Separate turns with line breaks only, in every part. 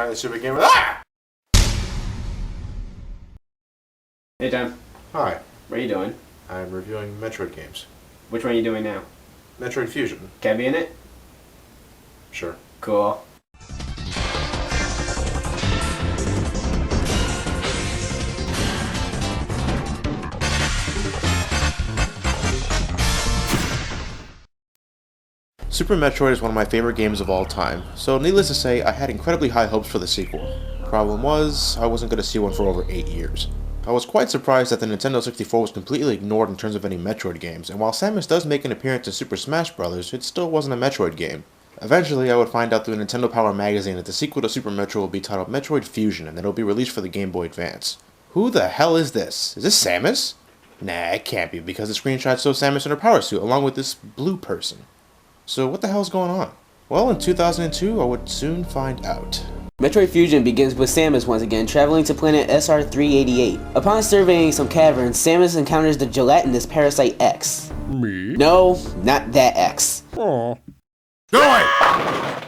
Finally, super game. Ah!
Hey, John.
Hi.
What are you doing?
I'm reviewing Metroid games.
Which one are you doing now?
Metroid Fusion.
Can I be in it?
Sure.
Cool.
Super Metroid is one of my favorite games of all time, so needless to say, I had incredibly high hopes for the sequel. Problem was, I wasn't going to see one for over 8 years. I was quite surprised that the Nintendo 64 was completely ignored in terms of any Metroid games, and while Samus does make an appearance in Super Smash Bros., it still wasn't a Metroid game. Eventually, I would find out through Nintendo Power magazine that the sequel to Super Metroid will be titled Metroid Fusion, and that it will be released for the Game Boy Advance. Who the hell is this? Is this Samus? Nah, it can't be, because the screenshot shows Samus in her power suit, along with this blue person. So what the hell's going on? Well, in 2002, I would soon find out.
Metroid Fusion begins with Samus once again traveling to planet SR-388. Upon surveying some caverns, Samus encounters the gelatinous parasite X.
Me?
No, not that X.
Aw.
Go away!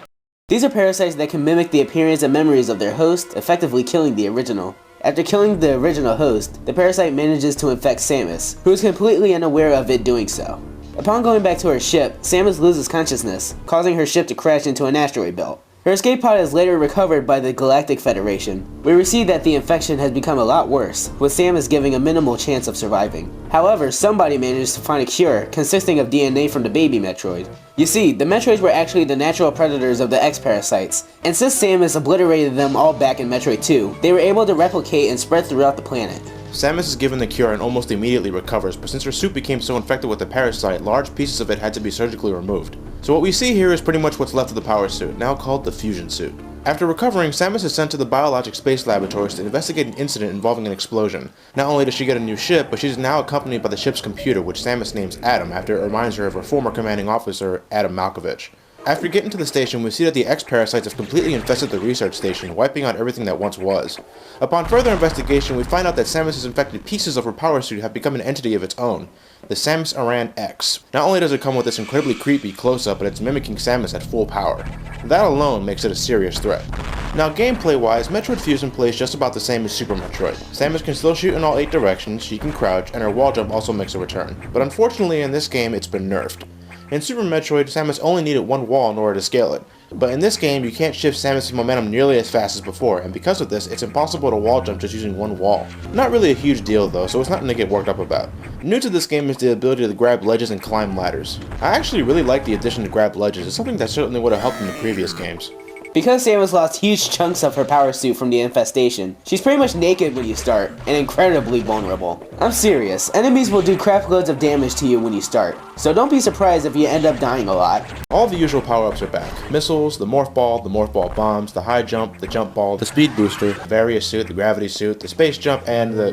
These are parasites that can mimic the appearance and memories of their host, effectively killing the original. After killing the original host, the parasite manages to infect Samus, who is completely unaware of it doing so. Upon going back to her ship, Samus loses consciousness, causing her ship to crash into an asteroid belt. Her escape pod is later recovered by the Galactic Federation. We receive that the infection has become a lot worse, with Samus giving a minimal chance of surviving. However, somebody manages to find a cure consisting of DNA from the baby Metroid. You see, the Metroids were actually the natural predators of the X-Parasites, and since Samus obliterated them all back in Metroid 2, they were able to replicate and spread throughout the planet.
Samus is given the cure and almost immediately recovers, but since her suit became so infected with the parasite, large pieces of it had to be surgically removed. So what we see here is pretty much what's left of the power suit, now called the Fusion suit. After recovering, Samus is sent to the Biologic Space Laboratories to investigate an incident involving an explosion. Not only does she get a new ship, but she's now accompanied by the ship's computer, which Samus names Adam after it reminds her of her former commanding officer, Adam Malkovich. After getting to the station, we see that the X-Parasites have completely infested the research station, wiping out everything that once was. Upon further investigation, we find out that Samus's infected pieces of her power suit have become an entity of its own, the Samus Aran X. Not only does it come with this incredibly creepy close-up, but it's mimicking Samus at full power. That alone makes it a serious threat. Now gameplay-wise, Metroid Fusion plays just about the same as Super Metroid. Samus can still shoot in all 8 directions, she can crouch, and her wall jump also makes a return. But unfortunately in this game, it's been nerfed. In Super Metroid, Samus only needed one wall in order to scale it. But in this game, you can't shift Samus' momentum nearly as fast as before, and because of this, it's impossible to wall jump just using one wall. Not really a huge deal though, so it's nothing to get worked up about. New to this game is the ability to grab ledges and climb ladders. I actually really like the addition to grab ledges. It's something that certainly would have helped in the previous games.
Because Samus lost huge chunks of her power suit from the infestation, she's pretty much naked when you start, and incredibly vulnerable. I'm serious, enemies will do crap loads of damage to you when you start, so don't be surprised if you end up dying a lot.
All the usual power-ups are back. Missiles, the morph ball bombs, the high jump, the jump ball, the speed booster, the various suit, the gravity suit, the space jump, and the...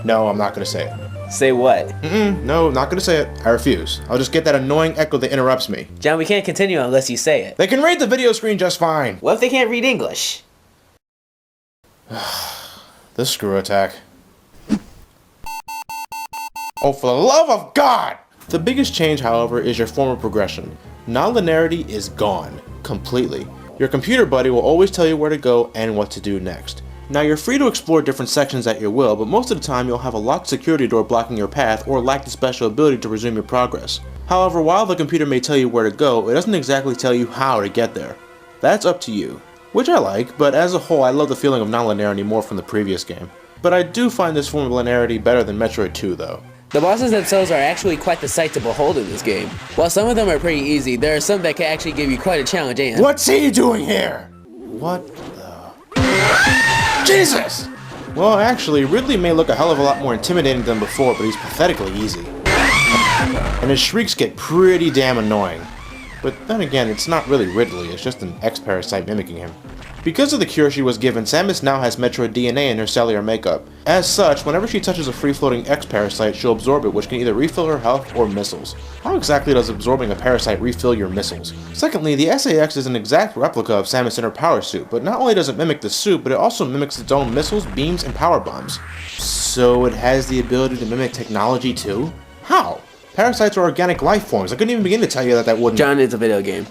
No, I'm not gonna say it.
Say what?
No, not gonna say it. I refuse. I'll just get that annoying echo that interrupts me.
John, we can't continue unless you say it.
They can read the video screen just fine.
What if they can't read English?
The screw attack. Oh, for the love of God! The biggest change, however, is your form of progression. Non-linearity is gone. Completely. Your computer buddy will always tell you where to go and what to do next. Now you're free to explore different sections at your will, but most of the time you'll have a locked security door blocking your path or lack the special ability to resume your progress. However, while the computer may tell you where to go, it doesn't exactly tell you how to get there. That's up to you. Which I like, but as a whole I love the feeling of non-linearity more from the previous game. But I do find this form of linearity better than Metroid 2 though.
The bosses themselves are actually quite the sight to behold in this game. While some of them are pretty easy, there are some that can actually give you quite a challenge and...
What's he doing here? What the... Jesus! Well, actually, Ridley may look a hell of a lot more intimidating than before, but he's pathetically easy. And his shrieks get pretty damn annoying. But then again, it's not really Ridley, it's just an X-Parasite mimicking him. Because of the cure she was given, Samus now has Metroid DNA in her cellular makeup. As such, whenever she touches a free-floating X-Parasite, she'll absorb it, which can either refill her health or missiles. How exactly does absorbing a parasite refill your missiles? Secondly, the SAX is an exact replica of Samus in her power suit, but not only does it mimic the suit, but it also mimics its own missiles, beams, and power bombs. So it has the ability to mimic technology too? How? Parasites are organic life forms. I couldn't even begin to tell you that wouldn't—
John, it's a video game.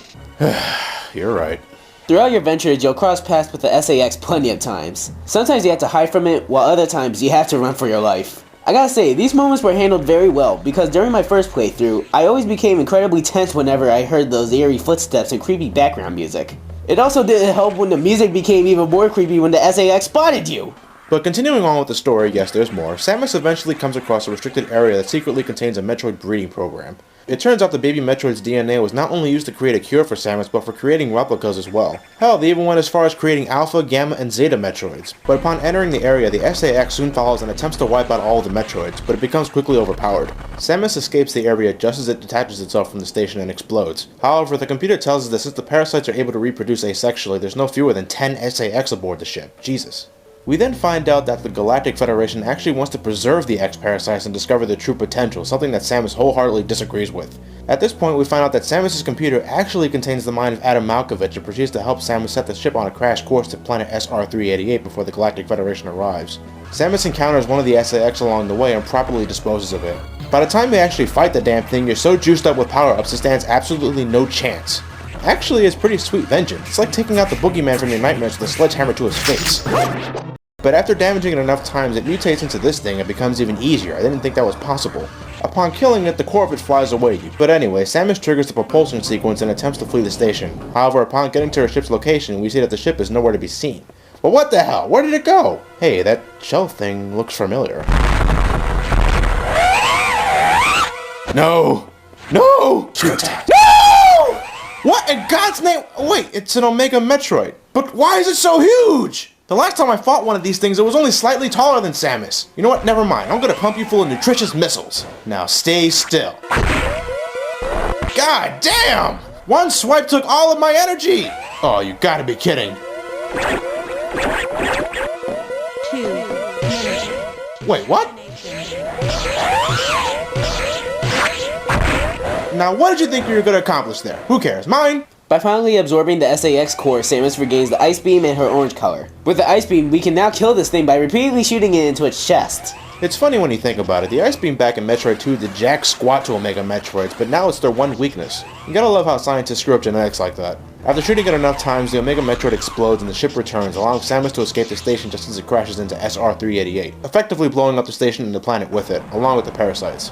You're right.
Throughout your ventures, you'll cross paths with the SAX plenty of times. Sometimes you have to hide from it, while other times you have to run for your life. I gotta say, these moments were handled very well, because during my first playthrough, I always became incredibly tense whenever I heard those eerie footsteps and creepy background music. It also didn't help when the music became even more creepy when the SAX spotted you!
But continuing on with the story, yes, there's more. Samus eventually comes across a restricted area that secretly contains a Metroid breeding program. It turns out the baby Metroid's DNA was not only used to create a cure for Samus, but for creating replicas as well. Hell, they even went as far as creating Alpha, Gamma, and Zeta Metroids. But upon entering the area, the SAX soon follows and attempts to wipe out all of the Metroids, but it becomes quickly overpowered. Samus escapes the area just as it detaches itself from the station and explodes. However, the computer tells us that since the parasites are able to reproduce asexually, there's no fewer than 10 SAX aboard the ship. Jesus. We then find out that the Galactic Federation actually wants to preserve the X-Parasites and discover their true potential, something that Samus wholeheartedly disagrees with. At this point, we find out that Samus' computer actually contains the mind of Adam Malkovich and proceeds to help Samus set the ship on a crash course to planet SR-388 before the Galactic Federation arrives. Samus encounters one of the SAX along the way and properly disposes of it. By the time they actually fight the damn thing, you're so juiced up with power-ups it stands absolutely no chance. Actually, it's pretty sweet vengeance. It's like taking out the boogeyman from your nightmares with a sledgehammer to his face. But after damaging it enough times, it mutates into this thing and becomes even easier. I didn't think that was possible. Upon killing it, the core of it flies away. But anyway, Samus triggers the propulsion sequence and attempts to flee the station. However, upon getting to her ship's location, we see that the ship is nowhere to be seen. But what the hell? Where did it go? Hey, that shell thing looks familiar. No! No! Shoot! No! What in God's name? Wait, it's an Omega Metroid. But why is it so huge? The last time I fought one of these things, it was only slightly taller than Samus. You know what? Never mind. I'm gonna pump you full of nutritious missiles. Now stay still. God damn! One swipe took all of my energy! Oh, you gotta be kidding. Wait, what? Now what did you think you were gonna accomplish there? Who cares? Mine?
By finally absorbing the SAX core, Samus regains the Ice Beam and her orange color. With the Ice Beam, we can now kill this thing by repeatedly shooting it into its chest.
It's funny when you think about it. The Ice Beam back in Metroid 2 did jack squat to Omega Metroids, but now it's their one weakness. You gotta love how scientists screw up genetics like that. After shooting it enough times, the Omega Metroid explodes and the ship returns, allowing Samus to escape the station just as it crashes into SR-388, effectively blowing up the station and the planet with it, along with the parasites.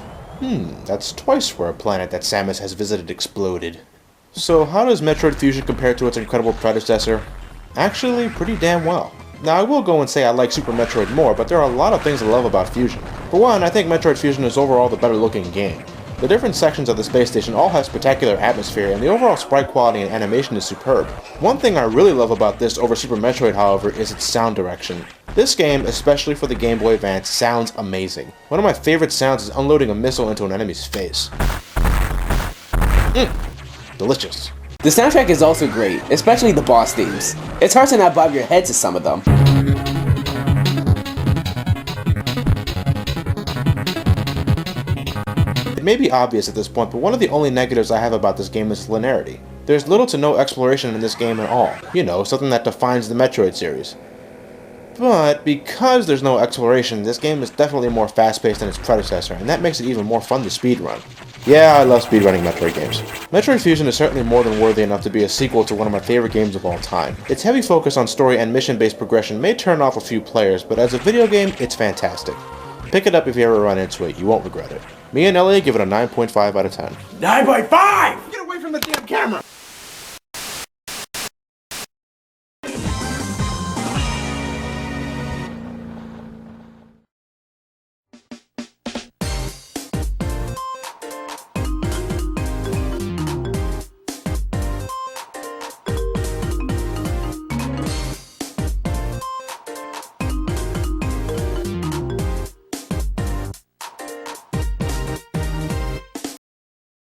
That's twice where a planet that Samus has visited exploded. So how does Metroid Fusion compare to its incredible predecessor? Actually, pretty damn well. Now I will go and say I like Super Metroid more, but there are a lot of things I love about Fusion. For one, I think Metroid Fusion is overall the better looking game. The different sections of the space station all have spectacular atmosphere, and the overall sprite quality and animation is superb. One thing I really love about this over Super Metroid, however, is its sound direction. This game, especially for the Game Boy Advance, sounds amazing. One of my favorite sounds is unloading a missile into an enemy's face. Delicious.
The soundtrack is also great, especially the boss themes. It's hard to not bob your head to some of them.
It may be obvious at this point, but one of the only negatives I have about this game is linearity. There's little to no exploration in this game at all. You know, something that defines the Metroid series. But because there's no exploration, this game is definitely more fast-paced than its predecessor, and that makes it even more fun to speedrun. Yeah, I love speedrunning Metroid games. Metroid Fusion is certainly more than worthy enough to be a sequel to one of my favorite games of all time. Its heavy focus on story and mission-based progression may turn off a few players, but as a video game, it's fantastic. Pick it up if you ever run into it, you won't regret it. Me and Elliot give it a 9.5 out of 10.
9.5!
Get away from the damn camera!